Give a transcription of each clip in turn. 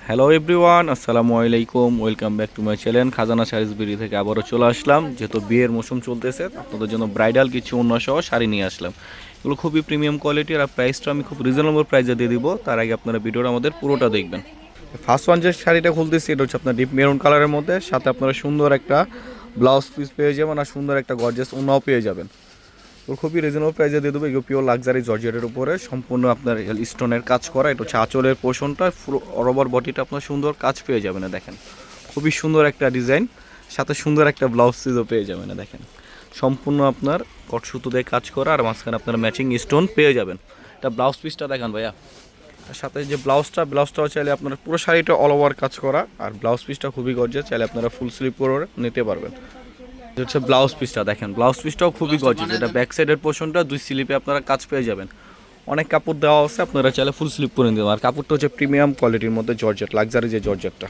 Hello everyone, আসসালামু আলাইকুম। Welcome back to my channel খাজানা শাড়িজ বিডি থেকে আবারও চলে আসলাম। যেহেতু বিয়ের মৌসুম চলতেছে, আপনাদের জন্য ব্রাইডাল কিছু অন্যসহ শাড়ি নিয়ে আসলাম। এগুলো খুবই প্রিমিয়াম কোয়ালিটির, আর প্রাইসটা আমি খুব রিজনেবল প্রাইসে দিয়ে দিব। তার আগে আপনারা ভিডিওটা আমাদের পুরোটা দেখবেন। ফার্স্ট ওয়ান যে শাড়িটা খুলতেছি, এটা হচ্ছে আপনার ডিপ মেরুন কালারের মধ্যে, সাথে আপনারা সুন্দর একটা ব্লাউজ পিস পেয়ে যাবেন, আর সুন্দর একটা গর্জিয়াস ওড়নাও পেয়ে যাবেন। তো খুবই রিজনেবল প্রাইসে দিয়ে দেবো। এগুলো পিওর লাক্সারি জর্জেটের উপরে সম্পূর্ণ আপনার স্টোনের কাজ করা। এটা হচ্ছে আঁচলের পোর্শনটা, পুরো অল ওভার বডিটা আপনার সুন্দর কাজ পেয়ে যাবেন। দেখেন খুবই সুন্দর একটা ডিজাইন, সাথে সুন্দর একটা ব্লাউজ পিসও পেয়ে যাবেন। দেখেন সম্পূর্ণ আপনার কট সুতো দিয়ে কাজ করা, আর মাঝখানে আপনার ম্যাচিং স্টোন পেয়ে যাবেন। এটা ব্লাউজ পিসটা দেখান ভাইয়া। তার সাথে যে ব্লাউজটাও চাইলে আপনারা পুরো শাড়িটা অল ওভার কাজ করা, আর ব্লাউজ পিসটা খুবই গর্জিয়াস, চাইলে আপনারা ফুল স্লিভ করে নিতে পারবেন। হচ্ছে ব্লাউজ পিসটা দেখেন, ব্লাউজ পিসটাও খুবই গর্জিয়াস। এটা ব্যাক সাইডের পোর্শনটা দুই স্লিপে আপনারা কাজ পেয়ে যাবেন। অনেক কাপড় দেওয়া আছে, আপনারা চাইলে ফুল স্লিপ করে নিতে পারেন। আর কাপড়টা হচ্ছে প্রিমিয়াম কোয়ালিটির মধ্যে জর্জেট, লাক্সারি যে জর্জেটটা।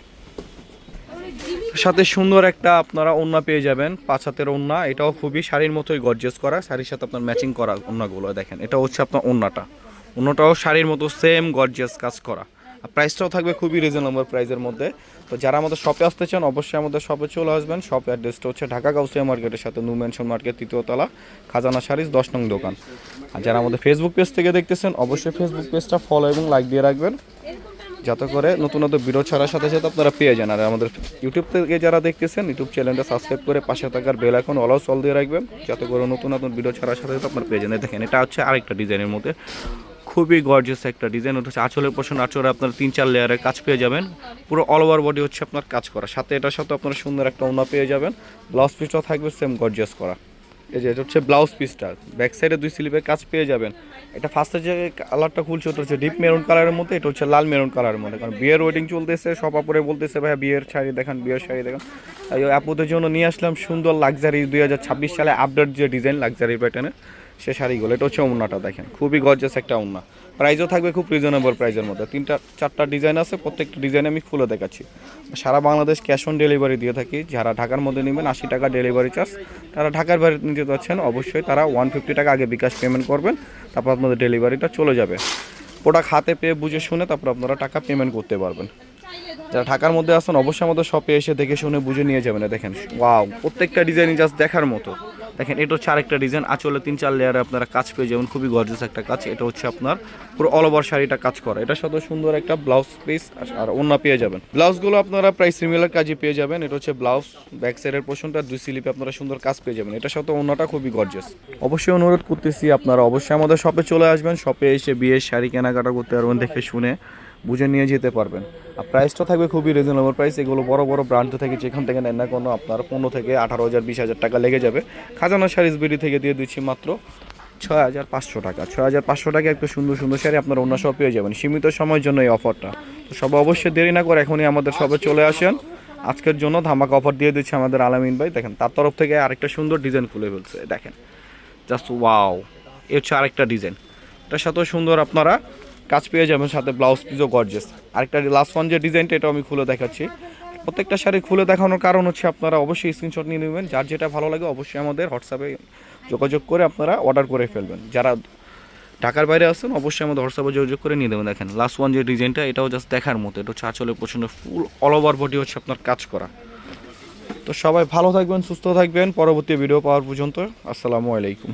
সাথে সুন্দর একটা আপনারা ওড়না পেয়ে যাবেন, 5 হাতের ওড়না। এটাও খুবই শাড়ির মতোই গর্জিয়াস করা, শাড়ির সাথে আপনার ম্যাচিং করা ওড়নাগুলো দেখেন। এটা হচ্ছে আপনার ওড়নাটাও শাড়ির মতো সেম গর্জিয়াস কাজ করা। আর প্রাইসটাও থাকবে খুবই রিজনেবল প্রাইসের মধ্যে। তো যারা আমাদের শপে আসতে চান অবশ্যই আমাদের শপে চলে আসবেন। শপ অ্যাড্রেসটা হচ্ছে ঢাকা গাউসিয়া মার্কেটের সাথে নিউ মেনশন মার্কেট, 3য় তলা, খাজানা শাড়িজ 10 নং দোকান। আর যারা আমাদের ফেসবুক পেজ থেকে দেখতেছেন অবশ্যই ফেসবুক পেজটা ফলো এবং লাইক দিয়ে রাখবেন, যাতে করে নতুন নতুন ভিডিও ছাড়ার সাথে সাথে আপনারা পেয়ে যান। আর আমাদের ইউটিউব থেকে যারা দেখতেছেন ইউটিউব চ্যানেলটা সাবস্ক্রাইব করে পাশে থাকার বেল আইকন অল দিয়ে রাখবেন, যাতে করে নতুন নতুন ভিডিও ছাড়ার সাথে সাথে আপনারা পেয়ে যান। দেখেন এটা হচ্ছে আরেকটা ডিজাইনের মধ্যে খুবই গর্জিয়াস একটা ডিজাইন। ওটা হচ্ছে আঁচলের পোর্শন, আঁচলে আপনার 3-4 লেয়ারের কাজ পেয়ে যাবেন। পুরো অল ওভার বডি হচ্ছে আপনার কাজ করা, সাথে এটার সাথে আপনারা সুন্দর একটা ওড়না পেয়ে যাবেন। ব্লাউজ পিসটাও থাকবে সেম গর্জিয়াস করা। এই যে এটা হচ্ছে ব্লাউজ পিসটা, ব্যাক সাইডে 2 স্লিপের কাজ পেয়ে যাবেন। এটা ফার্স্টে যে কালারটা খুলছে ওটা হচ্ছে ডিপ মেরুন কালারের মধ্যে, এটা হচ্ছে লাল মেরুন কালারের মধ্যে। কারণ বিয়ের ওয়েডিং চলতেছে, সব আপুরে বলতেছে ভাইয়া বিয়ের শাড়ি দেখান, বিয়ের শাড়ি দেখান। তাই আপুদের জন্য নিয়ে আসলাম সুন্দর লাক্সারি 2026 সালে আপডেট যে ডিজাইন লাক্সারি প্যাটার্নের সে শাড়িগুলো। এটা হচ্ছে ওড়নাটা দেখেন, খুবই গর্জিয়াস একটা ওড়না। প্রাইসও থাকবে খুব রিজনেবল প্রাইসের মধ্যে। 3-4টা ডিজাইন আছে, প্রত্যেকটা ডিজাইন আমি খুলে দেখাচ্ছি। সারা বাংলাদেশ ক্যাশ অন ডেলিভারি দিয়ে থাকি। যারা ঢাকার মধ্যে নেবেন 80 টাকা ডেলিভারি চার্জ। তারা ঢাকার বাইরে নিতে যাচ্ছেন অবশ্যই তারা 150 টাকা আগে বিকাশ পেমেন্ট করবেন, তারপর আপনাদের ডেলিভারিটা চলে যাবে। প্রোডাক্ট হাতে পেয়ে বুঝে শুনে তারপর আপনারা টাকা পেমেন্ট করতে পারবেন। যারা ঢাকার মধ্যে আসেন অবশ্যই আমাদের শপে এসে দেখে শুনে বুঝে নিয়ে যাবেন। দেখেন ওয়াও, প্রত্যেকটা ডিজাইনই জাস্ট দেখার মতো। দেখেন এটা হচ্ছে আরেকটা ডিজাইন, আঁচলে 3-4 লেয়ারে আপনারা কাজ পেয়ে যাবেন, খুবই গর্জিয়াস একটা কাজ। এটা হচ্ছে আপনার পুরো অল ওভার শাড়িটা কাজ করা। এটার সাথে সুন্দর একটা ব্লাউজ পিস আর ওড়না পেয়ে যাবেন। ব্লাউজগুলো আপনারা প্রায় সিমিলার কাজই পেয়ে যাবেন। এটা হচ্ছে ব্লাউজ, ব্যাক সাইডের পোর্শনটা 2 স্লিপে আপনারা সুন্দর কাজ পেয়ে যাবেন। এটার সাথে ওড়নাটা খুবই গর্জিয়াস। অবশ্যই অনুরোধ করতেছি আপনারা অবশ্যই আমাদের শপে চলে আসবেন। শপে এসে বিয়ের শাড়ি কেনাকাটা করতে পারবেন, দেখে শুনে বুঝে নিয়ে যেতে পারবেন। আর প্রাইসটা থাকবে খুবই রিজনেবল প্রাইস। এগুলো বড় বড় ব্র্যান্ড থেকে যেখান থেকে নেন না কোনো আপনার 15 থেকে 18,000 20,000 টাকা লেগে যাবে। খাজানা শাড়িজ বিডি থেকে দিয়ে দিচ্ছি মাত্র 6,500 টাকা। 6,500 টাকা একটু সুন্দর সুন্দর শাড়ি আপনার অন্য সব পেয়ে যাবেন সীমিত সময়ের জন্য এই অফারটা। তো সবাই অবশ্যই দেরি না করে এখনই আমাদের শপে চলে আসেন। আজকের জন্য ধামাকা অফার দিয়ে দিচ্ছে আমাদের আলামিন ভাই। দেখেন তার তরফ থেকে আরেকটা সুন্দর ডিজাইন খুলে ফেলছে, দেখেন জাস্ট ওয়াও। এর হচ্ছে আরেকটা ডিজাইন, এটার সাথেও সুন্দর আপনারা কাজ পেয়ে যাবেন, সাথে ব্লাউজ পিসও গর্জিয়াস। আরেকটা লাস্ট ওয়ান যে ডিজাইনটা এটাও আমি খুলে দেখাচ্ছি। প্রত্যেকটা শাড়ি খুলে দেখানোর কারণ হচ্ছে আপনারা অবশ্যই স্ক্রিনশট নিয়ে নেবেন। যার যেটা ভালো লাগে অবশ্যই আমাদের হোয়াটসঅ্যাপে যোগাযোগ করে আপনারা অর্ডার করে ফেলবেন। যারা ঢাকার বাইরে আসছেন অবশ্যই আমাদের হোয়াটসঅ্যাপে যোগাযোগ করে নিয়ে দেবেন। দেখেন লাস্ট ওয়ান যে ডিজাইনটা এটাও জাস্ট দেখার মতো। এটা হচ্ছে আঁচলে পছন্দ, ফুল অল ওভার বডি হচ্ছে আপনার কাজ করা। তো সবাই ভালো থাকবেন, সুস্থ থাকবেন। পরবর্তী ভিডিও পাওয়ার পর্যন্ত আসসালামু আলাইকুম।